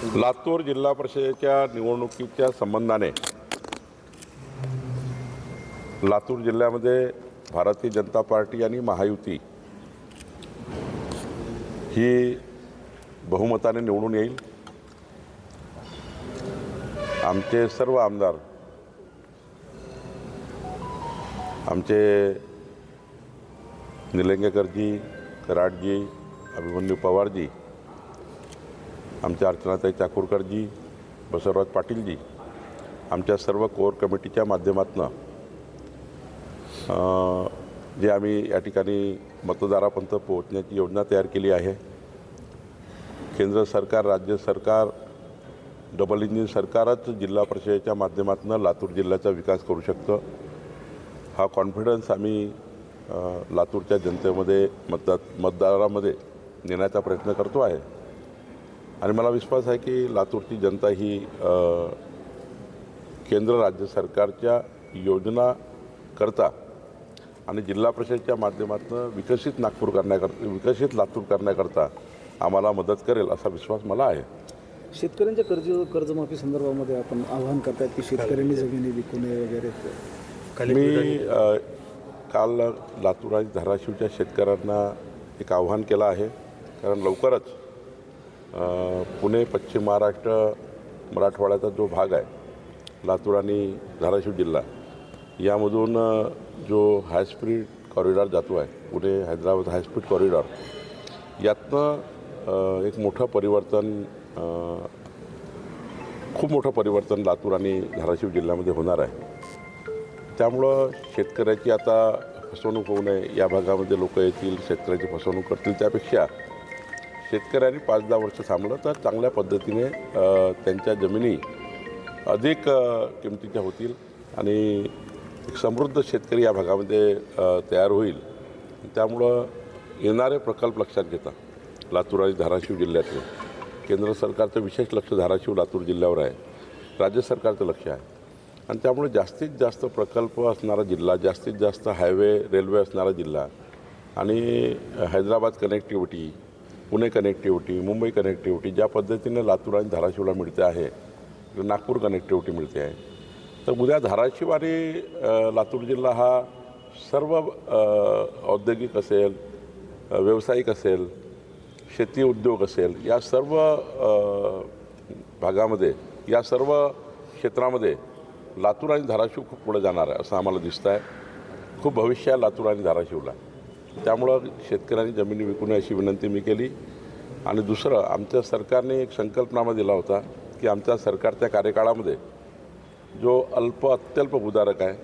लातूर जिल्हा परिषदेच्या निवडणुकीच्या संबंधाने लातूर जिल्ह्यामध्ये भारतीय जनता पार्टी आणि महायुती ही बहुमताने निवडून येईल। आमचे सर्व आमदार, आमचे निलंगेकरजी, कराडजी, अभिमन्यू पवारजी, आमच्या अर्चनाताई चाकूरकरजी, बसवराज पाटीलजी, आमच्या सर्व कोर कमिटीच्या माध्यमातून जे आम्ही या ठिकाणी मतदारापर्यंत पोहोचण्याची योजना तयार केली आहे। केंद्र सरकार, राज्य सरकार, डबल इंजिन सरकारच जिल्हा परिषदेच्या माध्यमातून लातूर जिल्ह्याचा विकास करू शकतं, हा कॉन्फिडन्स आम्ही लातूरच्या जनतेमध्ये मतदारामध्ये नेण्याचा प्रयत्न करतो आहे। आणि मला विश्वास आहे की लातूरची जनता ही केंद्र राज्य सरकारच्या योजना करता आणि जिल्हा परिषदेच्या माध्यमातून विकसित लातूर करण्याकरता आम्हाला मदत करेल असा विश्वास मला आहे। शेतकऱ्यांच्या कर्जमाफी संदर्भामध्ये आपण आवाहन करतायत की शेतकऱ्यांनी जमिनी विकू नये वगैरे। मी काल लातूर आणि धाराशिवच्या शेतकऱ्यांना एक आव्हान केलं आहे, कारण लवकरच पुणे, पश्चिम महाराष्ट्र, मराठवाड्याचा जो भाग आहे लातूर आणि धाराशिव जिल्हा यामधून जो हायस्पीड कॉरिडॉर जातो आहे, पुणे हैदराबाद हायस्पीड कॉरिडॉर, यातनं एक मोठं परिवर्तन, खूप मोठं परिवर्तन लातूर आणि धाराशिव जिल्ह्यामध्ये होणार आहे। त्यामुळं शेतकऱ्याची आता फसवणूक होऊ नये, या भागामध्ये लोक येतील, शेतकऱ्याची फसवणूक करतील, त्यापेक्षा शेतकऱ्यांनी 5-10 वर्ष थांबलं तर चांगल्या पद्धतीने त्यांच्या जमिनी अधिक किमतीच्या होतील आणि एक समृद्ध शेतकरी या भागामध्ये तयार होईल। त्यामुळं येणारे प्रकल्प लक्षात घेता लातूर आणि धाराशिव जिल्ह्यातले केंद्र सरकारचं विशेष लक्ष धाराशिव लातूर जिल्ह्यावर आहे, राज्य सरकारचं लक्ष आहे। आणि त्यामुळे जास्तीत जास्त प्रकल्प असणारा जिल्हा, जास्तीत जास्त हायवे, रेल्वे असणारा जिल्हा आणि Hyderabad connectivity, Pune connectivity, Mumbai connectivity ज्या पद्धतीने लातूर आणि धाराशिवला मिळते आहे, नागपूर कनेक्टिव्हिटी मिळते आहे, तर उद्या धाराशिव आणि लातूर जिल्हा हा सर्व औद्योगिक असेल, व्यावसायिक असेल, शेती उद्योग असेल, या सर्व भागामध्ये, या सर्व क्षेत्रामध्ये लातूर आणि धाराशिव खूप पुढे जाणार आहे असं आम्हाला दिसतं आहे। खूप भविष्य आहे लातूर आणि धाराशिवला। त्यामुळं शेतकऱ्यांनी जमिनी विकू नये अशी विनंती मी केली। आणि दुसरं, आमच्या सरकारने एक संकल्पनामा दिला होता की आमच्या सरकारच्या कार्यकाळामध्ये जो अत्यल्प उदारक आहे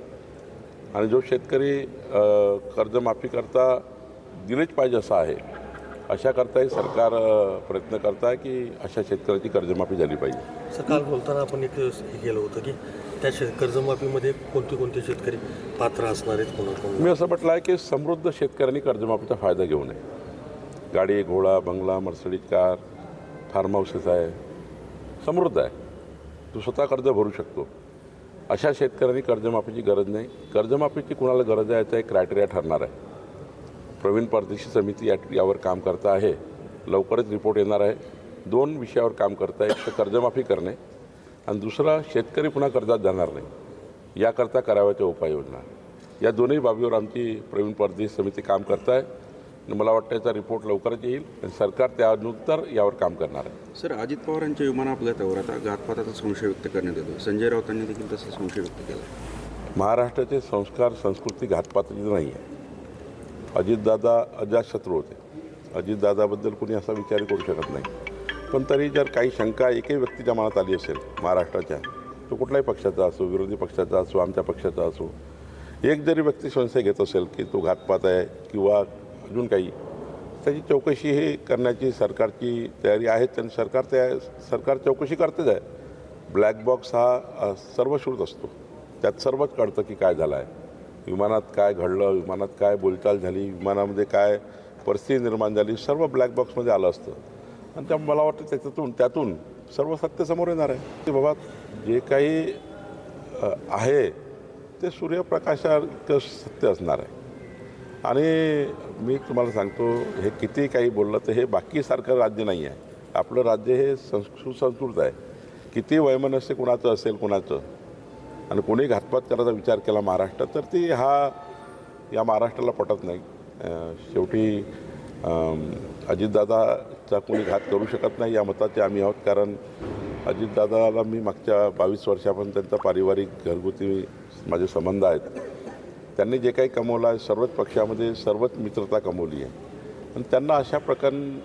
आणि जो शेतकरी कर्जमाफी करता दिलेच पाहिजे असा आहे, अशाकरताही सरकार प्रयत्न करत आहे की अशा शेतकऱ्याची कर्जमाफी झाली पाहिजे। सर, काल बोलताना आपण एक हे केलं होतं की त्या कर्जमाफीमध्ये कोणते शेतकरी पात्र असणार आहेत, कोणाकोण? मी असं म्हटलं आहे की समृद्ध शेतकऱ्यांनी कर्जमाफीचा फायदा घेऊ नये। गाडी, घोडा, बंगला, मर्सिडीज कार, फार्म हाऊसेस आहे, समृद्ध आहे, तो स्वतः कर्ज भरू शकतो, अशा शेतकऱ्यांनी कर्जमाफीची गरज नाही। कर्जमाफीची कुणाला गरज आहे याचा एक क्रायटेरिया ठरणार आहे। प्रवीण परदेशी समिती यावर काम करता आहे, लवकरच रिपोर्ट येणार आहे। 2 विषयावर काम करता आहे, एक तर कर्जमाफी करणे आणि दुसरा शेतकरी पुन्हा कर्जात जाणार नाही याकरता करावयाच्या उपाययोजना। या दोन्ही बाबीवर आमची प्रवीण परदेशी समिती काम करत आहे आणि मला वाटतं याचा रिपोर्ट लवकरच येईल आणि सरकार त्यानंतर यावर काम करणार आहे। सर, अजित पवारांच्या विमान अपघातावर आता घातपाताचा संशय व्यक्त करण्यात येतो, संजय राऊतांनी देखील तसा संशय व्यक्त केला। महाराष्ट्राचे संस्कार, संस्कृती घातपाताची नाही आहे। अजितदादा अजातशत्रू होते, अजितदादाबद्दल कोणी असा विचार करू शकत नाही, पण तरी जर काही शंका एकही व्यक्तीच्या मनात आली असेल महाराष्ट्राच्या, तो कुठल्याही पक्षाचा असो, विरोधी पक्षाचा असो, आमच्या पक्षाचा असो, एक जरी व्यक्ती संशय घेत असेल की तो घातपात आहे किंवा अजून काही, त्याची चौकशी हे करण्याची सरकारची तयारी आहेच आणि सरकार चौकशी करतेच आहे। ब्लॅक बॉक्स हा सर्वश्रुत असतो, त्यात सर्वच कळतं की काय झालं आहे, विमानात काय घडलं, विमानात काय बोलचाल झाली, विमानामध्ये काय परिस्थिती निर्माण झाली, सर्व ब्लॅक बॉक्समध्ये आलं असतं। आणि त्यामुळे मला वाटतं त्यातून सर्व सत्य समोर येणार आहे की बाबा जे काही आहे ते सूर्यप्रकाशात सत्य असणार आहे। आणि मी तुम्हाला सांगतो, हे किती काही बोललं तर हे बाकीसारखं राज्य नाही आहे, आपलं राज्य हे सुसंस्कृत आहे. किती वैमनस्य कुणाचं असेल कुणाचं आणि कोणी घातपात करायचा विचार केला महाराष्ट्रात तर ती या महाराष्ट्राला पटत नाही. शेवटी अजितदादाचा कोणी घात करू शकत नाही या मताचे आम्ही आहोत. कारण अजितदादाला मी मागच्या 22 वर्षापासून त्यांचा पारिवारिक घरगुती माझे संबंध आहेत. त्यांनी जे काही कमवलं आहे सर्वच पक्षामध्ये सर्वच मित्रता कमवली आहे आणि त्यांना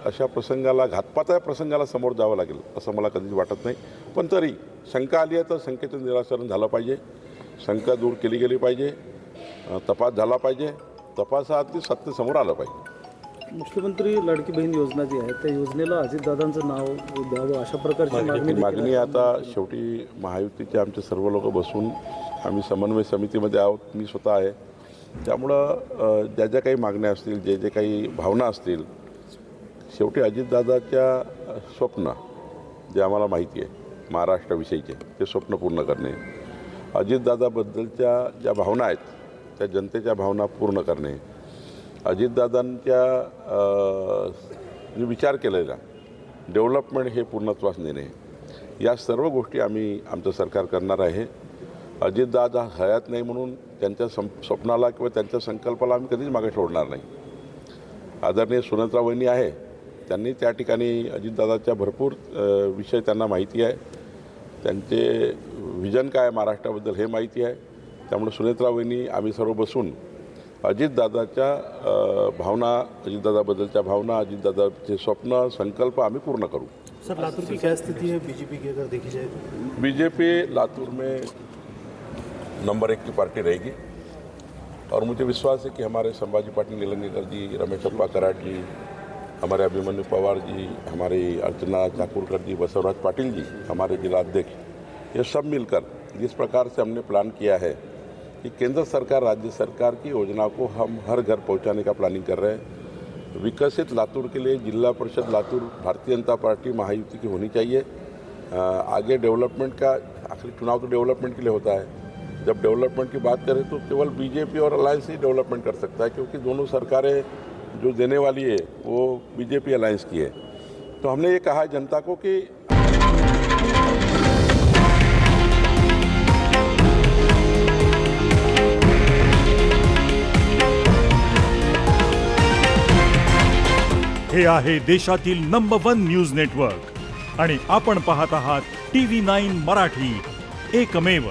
अशा प्रसंगाला घातपात प्रसंगाला समोर जावं लागेल असं मला कधीच वाटत नाही. पण तरी शंका आली आहे तर शंकेचं निराकरण झालं पाहिजे. शंका दूर केली गेली पाहिजे. तपास झाला पाहिजे. तपासात सत्य समोर आलं पाहिजे. मुख्यमंत्री लाडकी बहीण योजना जी आहे त्या योजनेला अजितदादांचं नाव द्यावं अशा प्रकारची मागणी आता शेवटी महायुतीचे आमचे सर्व लोक बसून आम्ही समन्वय समितीमध्ये आहोत. मी स्वतः आहे. त्यामुळं ज्या काही मागण्या असतील जे काही भावना असतील शेवटी अजितदादाच्या स्वप्न जे आम्हाला माहिती आहे महाराष्ट्राविषयीचे ते स्वप्न पूर्ण करणे, अजितदादाबद्दलच्या ज्या भावना आहेत त्या जनतेच्या भावना पूर्ण करणे, अजितदादांच्या जे विचार केलेला डेव्हलपमेंट हे पूर्णत्वास नेणे, या सर्व गोष्टी आम्ही आमचं सरकार करणार आहे. अजितदादा हयात नाही म्हणून त्यांच्या स्वप्नाला किंवा त्यांच्या संकल्पाला आम्ही कधीच मागे सोडणार नाही. आदरणीय सुनेत्रा वहिनी आहे त्यांनी त्या ठिकाणी अजितदादाच्या भरपूर विषय त्यांना माहिती आहे. त्यांचे विजन काय महाराष्ट्राबद्दल हे माहिती आहे. त्यामुळे सुनेत्रा वहिनी आम्ही सर्व बसून अजितदादाच्या भावना, अजितदादाबद्दलच्या भावना, अजितदादाचे स्वप्न संकल्प आम्ही पूर्ण करू. सर, लातूर की क्या स्थिति है बीजेपी की अगर देखी जाए तो? बीजेपी लातूर में नंबर 1 की पार्टी रहेगी और मुझे विश्वास है कि हमारे संभाजी पाटिल निलंगेकर जी, रमेश अप्पा कराड जी, हमारे अभिमन्यु पवार जी, हमारी अर्चना ठाकुरकर जी, बसवराज पाटिल जी, हमारे जिला अध्यक्ष, ये सब मिलकर जिस प्रकार से हमने प्लान किया है कि केंद्र सरकार राज्य सरकार की योजना को हम हर घर पहुंचाने का प्लानिंग कर रहे हैं. विकसित लातूर के लिए जिला परिषद लातूर भारतीय जनता पार्टी महायुति की होनी चाहिए. आगे डेवलपमेंट का, आखिर चुनाव तो डेवलपमेंट के लिए होता है. जब डेवलपमेंट की बात करें तो केवल बीजेपी और अलायंस ही डेवलपमेंट कर सकता है क्योंकि दोनों सरकारें जो देने वाली है वो बीजेपी अलायंस की है. तो हमने ये कहा है जनता को कि हे आहे देशातील नंबर 1 न्यूज नेटवर्क आणि आपण पाहत आहात TV9 मराठी, एकमेव.